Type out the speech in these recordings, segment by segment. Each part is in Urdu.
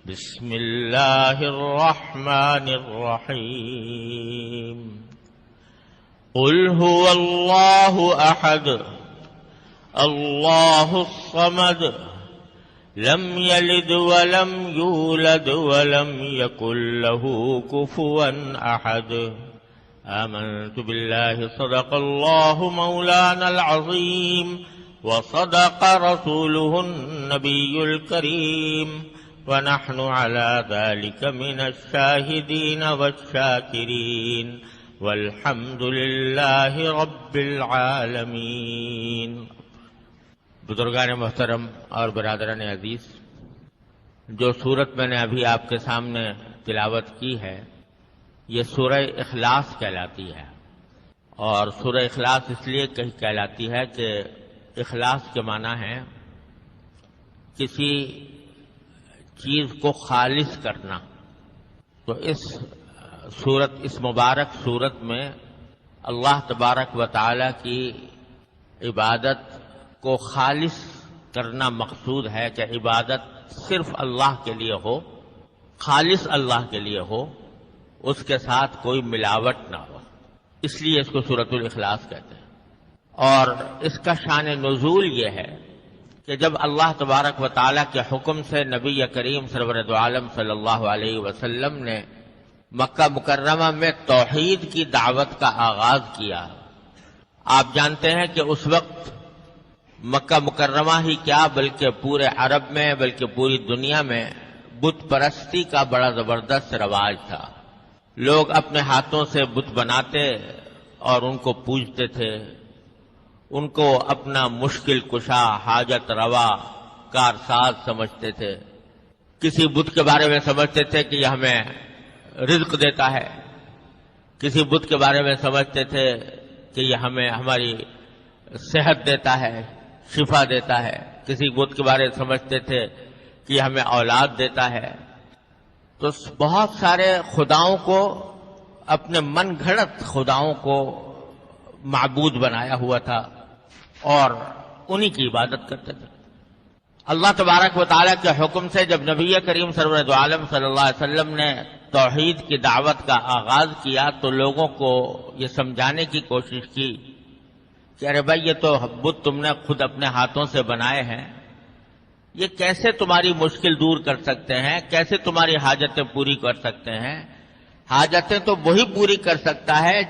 بسم اللہ الرحمن الرحیم قل هو اللہ احد اللہ الصمد لم یلد ولم یولد ولم یکن له کفوا احد آمنت باللہ صدق اللہ مولانا العظیم وصدق رسوله النبی الکریم ونحن على ذلك من الشاهدين والشاكرين والحمد لله رب العالمين۔ بزرگان محترم اور برادران عزیز، جو سورت میں نے ابھی آپ کے سامنے تلاوت کی ہے یہ سورہ اخلاص کہلاتی ہے، اور سورہ اخلاص اس لیے کہلاتی ہے کہ اخلاص کے معنی ہے کسی چیز کو خالص کرنا۔ تو اس مبارک صورت میں اللہ تبارک و تعالی کی عبادت کو خالص کرنا مقصود ہے، کہ عبادت صرف اللہ کے لیے ہو، خالص اللہ کے لیے ہو، اس کے ساتھ کوئی ملاوٹ نہ ہو، اس لیے اس کو سورۃ الاخلاص کہتے ہیں۔ اور اس کا شان نزول یہ ہے کہ جب اللہ تبارک و تعالیٰ کے حکم سے نبی کریم سرور دو عالم صلی اللہ علیہ وسلم نے مکہ مکرمہ میں توحید کی دعوت کا آغاز کیا۔ آپ جانتے ہیں کہ اس وقت مکہ مکرمہ ہی کیا بلکہ پورے عرب میں، بلکہ پوری دنیا میں بت پرستی کا بڑا زبردست رواج تھا۔ لوگ اپنے ہاتھوں سے بت بناتے اور ان کو پوجتے تھے، ان کو اپنا مشکل کشا، حاجت روا، کارساز سمجھتے تھے۔ کسی بت کے بارے میں سمجھتے تھے کہ یہ ہمیں رزق دیتا ہے، کسی بت کے بارے میں سمجھتے تھے کہ یہ ہمیں ہماری صحت دیتا ہے، شفا دیتا ہے، کسی بت کے بارے میں سمجھتے تھے کہ یہ ہمیں اولاد دیتا ہے۔ تو بہت سارے خداؤں کو، اپنے من گھڑت خداؤں کو معبود بنایا ہوا تھا اور انہی کی عبادت کرتے تھے۔ اللہ تبارک و تعالیٰ کے حکم سے جب نبی کریم سرور دو عالم صلی اللہ علیہ وسلم نے توحید کی دعوت کا آغاز کیا تو لوگوں کو یہ سمجھانے کی کوشش کی کہ ارے بھائی، یہ تو بت تم نے خود اپنے ہاتھوں سے بنائے ہیں، یہ کیسے تمہاری مشکل دور کر سکتے ہیں، کیسے تمہاری حاجتیں پوری کر سکتے ہیں؟ حاجتیں تو وہی پوری کر سکتا ہے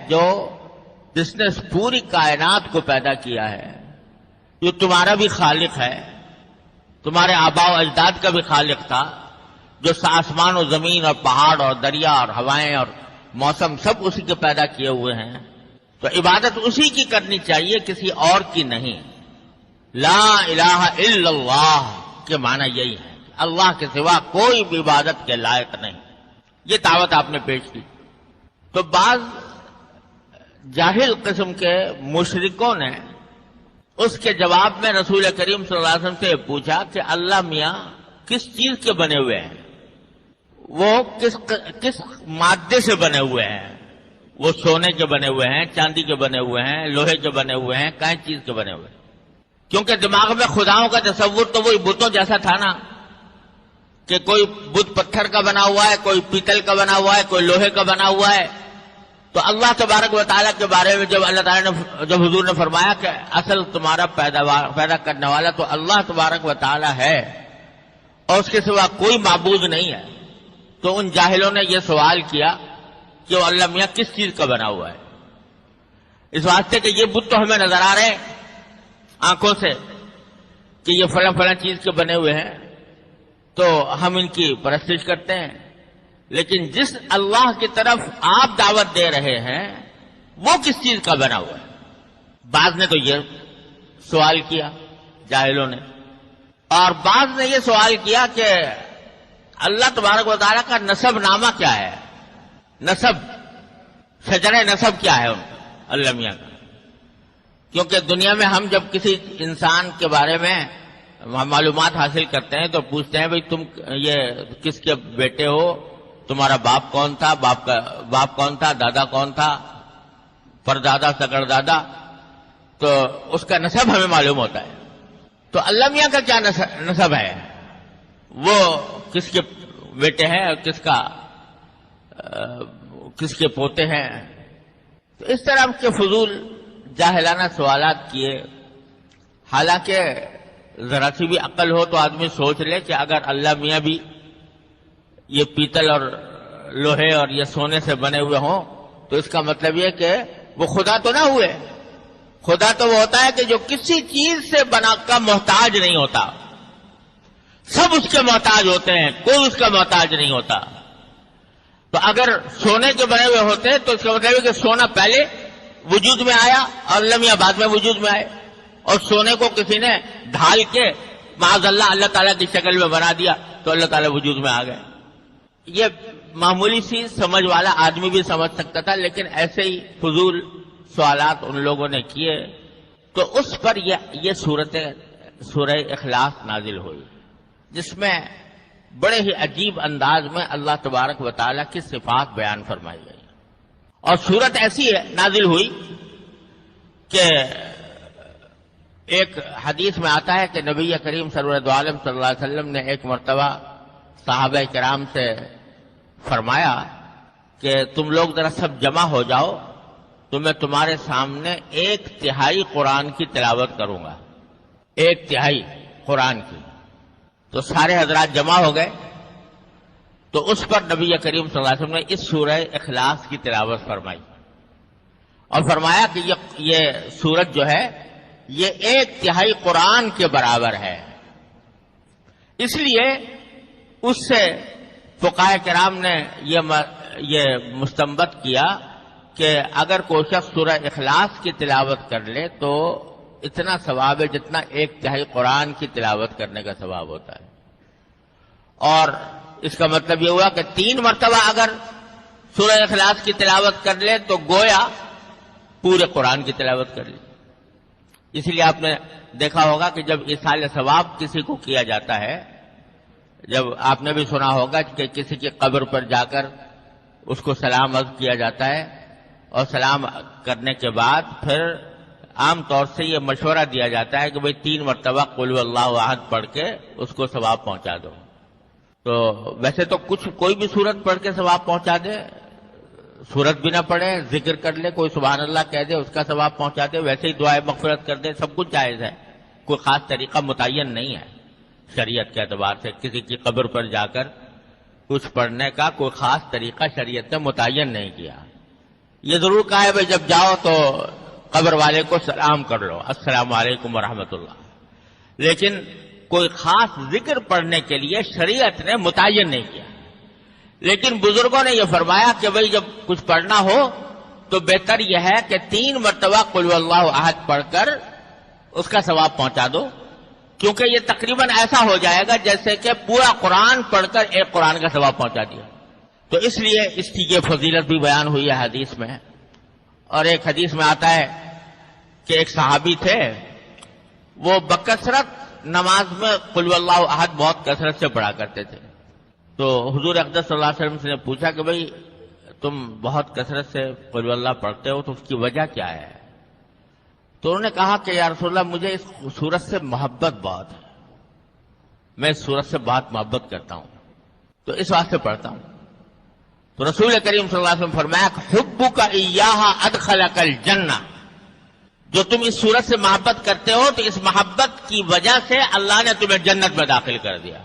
جس نے اس پوری کائنات کو پیدا کیا ہے، جو تمہارا بھی خالق ہے، تمہارے آباء و اجداد کا بھی خالق تھا، جو آسمان و زمین اور پہاڑ اور دریا اور ہوائیں اور موسم سب اسی کے پیدا کیے ہوئے ہیں۔ تو عبادت اسی کی کرنی چاہیے، کسی اور کی نہیں۔ لا الہ الا اللہ کے معنی یہی ہے، اللہ کے سوا کوئی بھی عبادت کے لائق نہیں۔ یہ دعوت آپ نے پیش کی تو بعض جاہل قسم کے مشرکوں نے اس کے جواب میں رسول کریم صلی اللہ علیہ وسلم سے پوچھا کہ اللہ میاں کس چیز کے بنے ہوئے ہیں؟ وہ کس مادے سے بنے ہوئے ہیں؟ وہ سونے کے بنے ہوئے ہیں، چاندی کے بنے ہوئے ہیں، لوہے کے بنے ہوئے ہیں، کہیں چیز کے بنے ہوئے ہیں؟ کیونکہ دماغ میں خداؤں کا تصور تو وہی بتوں جیسا تھا نا، کہ کوئی بت پتھر کا بنا ہوا ہے، کوئی پیتل کا بنا ہوا ہے، کوئی لوہے کا بنا ہوا ہے۔ تو اللہ تبارک و تعالیٰ کے بارے میں جب اللہ تعالیٰ نے، جب حضور نے فرمایا کہ اصل تمہارا پیدا کرنے والا تو اللہ تبارک و تعالیٰ ہے اور اس کے سوا کوئی معبود نہیں ہے، تو ان جاہلوں نے یہ سوال کیا کہ وہ اللہ میاں کس چیز کا بنا ہوا ہے؟ اس واسطے کہ یہ بت تو ہمیں نظر آ رہے ہیں آنکھوں سے کہ یہ فلاں فلاں چیز کے بنے ہوئے ہیں، تو ہم ان کی پرستش کرتے ہیں، لیکن جس اللہ کی طرف آپ دعوت دے رہے ہیں وہ کس چیز کا بنا ہوا ہے؟ بعض نے تو یہ سوال کیا جاہلوں نے، اور بعض نے یہ سوال کیا کہ اللہ تبارک و تعالیٰ کا نسب نامہ کیا ہے؟ نسب، شجرہ نسب کیا ہے ان کا، اللہ میاں کا؟ کیونکہ دنیا میں ہم جب کسی انسان کے بارے میں معلومات حاصل کرتے ہیں تو پوچھتے ہیں بھئی تم یہ کس کے بیٹے ہو، تمہارا باپ کون تھا، باپ کون تھا، دادا کون تھا، پردادا، سگڑ دادا، تو اس کا نسب ہمیں معلوم ہوتا ہے۔ تو اللہ میاں کا کیا نسب ہے؟ وہ کس کے بیٹے ہیں اور کس کے پوتے ہیں. تو اس طرح کے فضول جاہلانہ سوالات کیے. حالانکہ ذرا سی بھی عقل ہو تو آدمی سوچ لے کہ اگر اللہ میاں بھی یہ پیتل اور لوہے اور یہ سونے سے بنے ہوئے ہوں تو اس کا مطلب یہ کہ وہ خدا تو نہ ہوئے. خدا تو وہ ہوتا ہے کہ جو کسی چیز سے بنا کا محتاج نہیں ہوتا. سب اس کے محتاج ہوتے ہیں, کوئی اس کا محتاج نہیں ہوتا. تو اگر سونے کے بنے ہوئے ہوتے تو اس کا مطلب ہے کہ سونا پہلے وجود میں آیا اور اللہ میاں بعد میں وجود میں آئے, اور سونے کو کسی نے ڈھال کے معاذ اللہ تعالیٰ کی شکل میں بنا دیا تو اللہ تعالیٰ وجود میں آ گئے. یہ معمولی سی سمجھ والا آدمی بھی سمجھ سکتا تھا, لیکن ایسے ہی فضول سوالات ان لوگوں نے کیے تو اس پر یہ سورہ اخلاص نازل ہوئی, جس میں بڑے ہی عجیب انداز میں اللہ تبارک و تعالیٰ کی صفات بیان فرمائی گئی. اور سورت ایسی نازل ہوئی کہ ایک حدیث میں آتا ہے کہ نبی کریم سرور عالم صلی اللہ علیہ وسلم نے ایک مرتبہ صحابہ کرام سے فرمایا کہ تم لوگ ذرا سب جمع ہو جاؤ تو میں تمہارے سامنے 1/3 قرآن کی تلاوت کروں گا. 1/3 قرآن کی. تو سارے حضرات جمع ہو گئے تو اس پر نبی کریم صلی اللہ علیہ وسلم نے اس سورہ اخلاص کی تلاوت فرمائی اور فرمایا کہ یہ سورت جو ہے یہ 1/3 قرآن کے برابر ہے. اس لیے اس سے فقہاء کرام نے یہ مستنبط کیا کہ اگر کوئی شخص سورہ اخلاص کی تلاوت کر لے تو اتنا ثواب ہے جتنا 1/3 قرآن کی تلاوت کرنے کا ثواب ہوتا ہے. اور اس کا مطلب یہ ہوا کہ 3 مرتبہ اگر سورہ اخلاص کی تلاوت کر لے تو گویا پورے قرآن کی تلاوت کر لی. اس لیے آپ نے دیکھا ہوگا کہ جب ایصال ثواب کسی کو کیا جاتا ہے, جب آپ نے بھی سنا ہوگا کہ کسی کی قبر پر جا کر اس کو سلام عرض کیا جاتا ہے اور سلام کرنے کے بعد پھر عام طور سے یہ مشورہ دیا جاتا ہے کہ بھئی 3 مرتبہ قل هو اللہ احد پڑھ کے اس کو ثواب پہنچا دو. تو ویسے تو کوئی بھی سورت پڑھ کے ثواب پہنچا دے, سورت بھی نہ پڑھے, ذکر کر لے, کوئی سبحان اللہ کہہ دے اس کا ثواب پہنچا دے, ویسے ہی دعائے مغفرت کر دے, سب کچھ جائز ہے. کوئی خاص طریقہ متعین نہیں ہے شریعت کے اعتبار سے. کسی کی قبر پر جا کر کچھ پڑھنے کا کوئی خاص طریقہ شریعت نے متعین نہیں کیا. یہ ضرور کہا ہے بھائی جب جاؤ تو قبر والے کو سلام کر لو, السلام علیکم ورحمۃ اللہ, لیکن کوئی خاص ذکر پڑھنے کے لیے شریعت نے متعین نہیں کیا. لیکن بزرگوں نے یہ فرمایا کہ بھئی جب کچھ پڑھنا ہو تو بہتر یہ ہے کہ 3 مرتبہ قل هو اللہ احد پڑھ کر اس کا ثواب پہنچا دو, کیونکہ یہ تقریباً ایسا ہو جائے گا جیسے کہ پورا قرآن پڑھ کر ایک قرآن کا ثواب پہنچا دیا. تو اس لیے اس کی یہ فضیلت بھی بیان ہوئی ہے حدیث میں. اور ایک حدیث میں آتا ہے کہ ایک صحابی تھے, وہ بکثرت نماز میں قل هو اللہ احد بہت کثرت سے پڑھا کرتے تھے. تو حضور اقدس صلی اللہ علیہ وسلم سے نے پوچھا کہ بھئی تم بہت کثرت سے قل هو اللہ پڑھتے ہو تو اس کی وجہ کیا ہے؟ تو انہوں نے کہا کہ یا رسول اللہ مجھے اس سورت سے محبت بہت ہے, میں اس سورت سے بہت محبت کرتا ہوں تو اس واسطے پڑھتا ہوں. تو رسول کریم صلی اللہ علیہ وسلم فرمایا حبک ایہا ادخلک الجنہ, جو تم اس سورت سے محبت کرتے ہو تو اس محبت کی وجہ سے اللہ نے تمہیں جنت میں داخل کر دیا.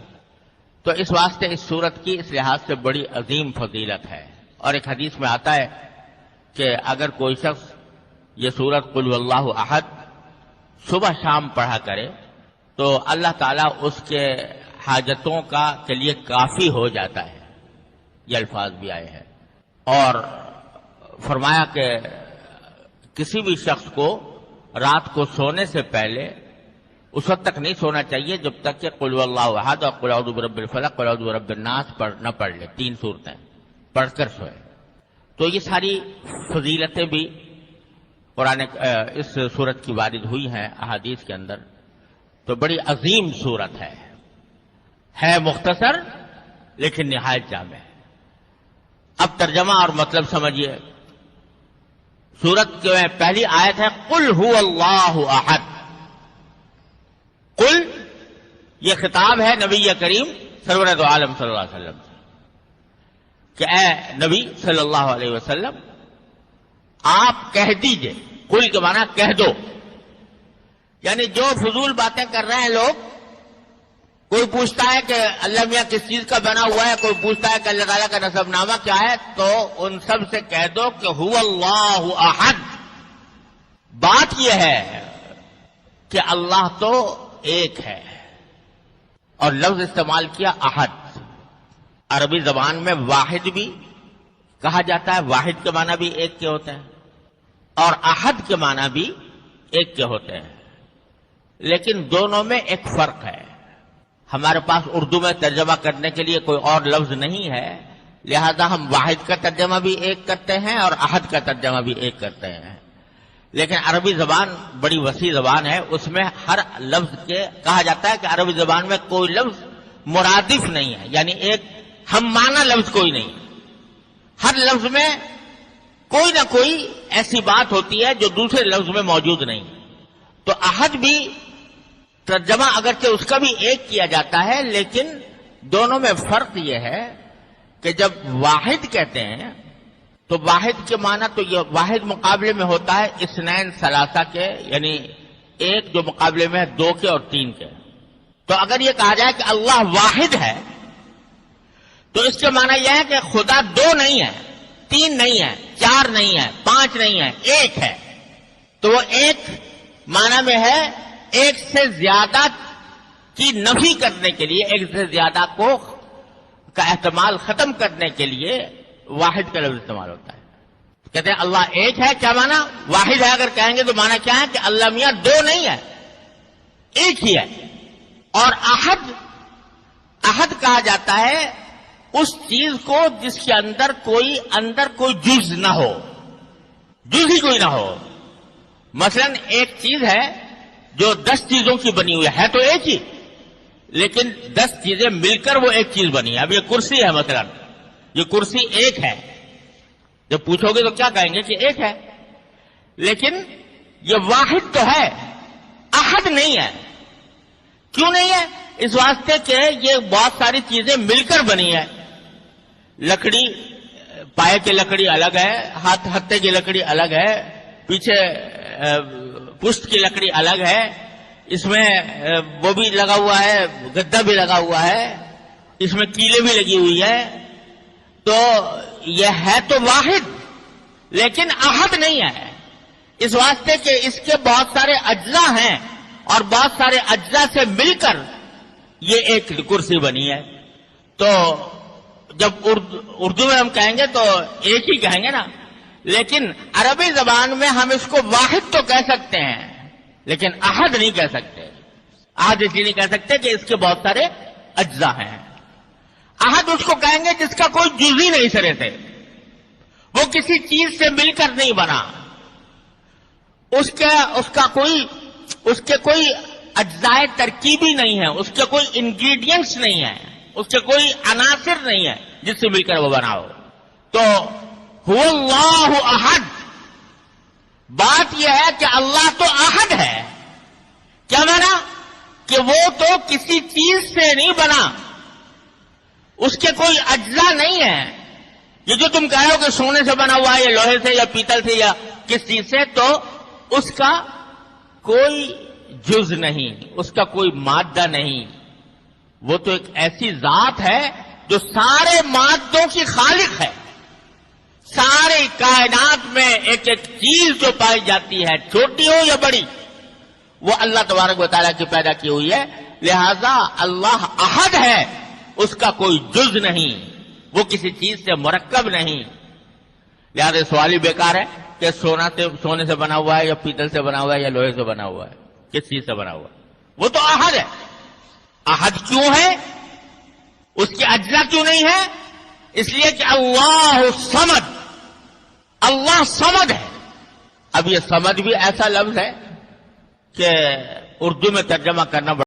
تو اس واسطے اس سورت کی اس لحاظ سے بڑی عظیم فضیلت ہے. اور ایک حدیث میں آتا ہے کہ اگر کوئی شخص یہ سورت قل هو اللہ احد صبح شام پڑھا کرے تو اللہ تعالیٰ اس کے حاجتوں کے لیے کافی ہو جاتا ہے. یہ الفاظ بھی آئے ہیں. اور فرمایا کہ کسی بھی شخص کو رات کو سونے سے پہلے اس وقت تک نہیں سونا چاہیے جب تک کہ قل هو اللہ احد اور قل اعوذ برب الفلق قل اعوذ برب الناس نہ پڑھ لے. 3 سورتیں پڑھ کر سوئے. تو یہ ساری فضیلتیں بھی قرآن اس سورت کی وارد ہوئی ہیں احادیث کے اندر. تو بڑی عظیم سورت ہے مختصر لیکن نہایت جامع. اب ترجمہ اور مطلب سمجھیے. سورت کے پہلی آیت ہے قل هو اللہ احد. قل یہ خطاب ہے نبی کریم سرور دو عالم صلی اللہ علیہ وسلم سے. کہ اے نبی صلی اللہ علیہ وسلم آپ کہہ دیجئے، قل کے معنی کہہ دو، یعنی جو فضول باتیں کر رہے ہیں لوگ، کوئی پوچھتا ہے کہ اللہ میاں کس چیز کا بنا ہوا ہے، کوئی پوچھتا ہے کہ اللہ تعالیٰ کا نسب نامہ کیا ہے، تو ان سب سے کہہ دو کہ هو اللہ احد. بات یہ ہے کہ اللہ تو ایک ہے، اور لفظ استعمال کیا احد. عربی زبان میں واحد بھی کہا جاتا ہے، واحد کے معنی بھی ایک کے ہوتے ہیں، اور احد کے معنی بھی ایک کے ہوتے ہیں، لیکن دونوں میں ایک فرق ہے. ہمارے پاس اردو میں ترجمہ کرنے کے لیے کوئی اور لفظ نہیں ہے، لہذا ہم واحد کا ترجمہ بھی ایک کرتے ہیں اور احد کا ترجمہ بھی ایک کرتے ہیں. لیکن عربی زبان بڑی وسیع زبان ہے، اس میں ہر لفظ کے کہا جاتا ہے کہ عربی زبان میں کوئی لفظ مرادف نہیں ہے، یعنی ایک ہم معنی لفظ کوئی نہیں. ہر لفظ میں کوئی نہ کوئی ایسی بات ہوتی ہے جو دوسرے لفظ میں موجود نہیں. تو احد بھی ترجمہ اگرچہ اس کا بھی ایک کیا جاتا ہے، لیکن دونوں میں فرق یہ ہے کہ جب واحد کہتے ہیں تو واحد کے معنی تو یہ واحد مقابلے میں ہوتا ہے اثنین ثلاثہ کے، یعنی ایک جو مقابلے میں ہے دو کے اور تین کے. تو اگر یہ کہا جائے کہ اللہ واحد ہے تو اس کے معنی یہ ہے کہ خدا دو نہیں ہے، تین نہیں ہے، چار نہیں ہے، پانچ نہیں ہے، ایک ہے. تو وہ ایک معنی میں ہے ایک سے زیادہ کی نفی کرنے کے لیے، ایک سے زیادہ کا احتمال ختم کرنے کے لیے واحد کا لفظ استعمال ہوتا ہے. کہتے ہیں اللہ ایک ہے، کیا معنی؟ واحد ہے اگر کہیں گے تو معنی کیا ہے کہ اللہ میاں دو نہیں ہے، ایک ہی ہے. اور احد کہا جاتا ہے اس چیز کو جس کے اندر کوئی جز نہ ہو، جز ہی کوئی نہ ہو. مثلا ایک چیز ہے جو 10 چیزوں کی بنی ہوئی ہے تو ایک ہی، لیکن 10 چیزیں مل کر وہ ایک چیز بنی ہے. اب یہ کرسی ہے، مثلا یہ کرسی ایک ہے، جب پوچھو گے تو کیا کہیں گے کہ ایک ہے، لیکن یہ واحد تو ہے، احد نہیں ہے. کیوں نہیں ہے؟ اس واسطے کہ یہ بہت ساری چیزیں مل کر بنی ہے. لکڑی، پائے کی لکڑی الگ ہے، ہتھے کی لکڑی الگ ہے، پیچھے پشت کی لکڑی الگ ہے، اس میں وہ بھی لگا ہوا ہے، گدا بھی لگا ہوا ہے، اس میں کیلیں بھی لگی ہوئی ہے. تو یہ ہے تو واحد لیکن احد نہیں ہے، اس واسطے کہ اس کے بہت سارے اجزاء ہیں اور بہت سارے اجزاء سے مل کر یہ ایک کرسی بنی ہے. تو جب اردو میں ہم کہیں گے تو ایک ہی کہیں گے نا، لیکن عربی زبان میں ہم اس کو واحد تو کہہ سکتے ہیں لیکن احد نہیں کہہ سکتے. احد اس لیے نہیں کہہ سکتے کہ اس کے بہت سارے اجزاء ہیں. احد اس کو کہیں گے جس کا کوئی جزئی نہیں سرے سے، وہ کسی چیز سے مل کر نہیں بنا، اس کے کوئی اجزاء ترکیبی نہیں ہے، اس کے کوئی انگریڈینٹس نہیں ہے، اس کے کوئی عناصر نہیں ہے جس سے مل کر وہ بنا ہو. تو هو اللہ احد، بات یہ ہے کہ اللہ تو احد ہے. کیا مانا؟ کہ وہ تو کسی چیز سے نہیں بنا، اس کے کوئی اجزاء نہیں ہے. یہ جو تم کہہ رہے ہو کہ سونے سے بنا ہوا ہے یا لوہے سے یا پیتل سے یا کس چیز سے، تو اس کا کوئی جز نہیں، اس کا کوئی مادہ نہیں. وہ تو ایک ایسی ذات ہے جو سارے مادوں کی خالق ہے. ساری کائنات میں ایک ایک چیز جو پائی جاتی ہے، چھوٹی ہو یا بڑی، وہ اللہ تبارک و تعالیٰ کی پیدا کی ہوئی ہے. لہذا اللہ احد ہے، اس کا کوئی جز نہیں، وہ کسی چیز سے مرکب نہیں. لہذا سوال ہی بیکار ہے کہ سونے سے بنا ہوا ہے یا پیتل سے بنا ہوا ہے یا لوہے سے بنا ہوا ہے، کس چیز سے بنا ہوا ہے. وہ تو احد ہے. احد کیوں ہے؟ اس کے اجزاء کیوں نہیں ہے؟ اس لیے کہ اللہ صمد، اللہ صمد ہے. اب یہ صمد بھی ایسا لفظ ہے کہ اردو میں ترجمہ کرنا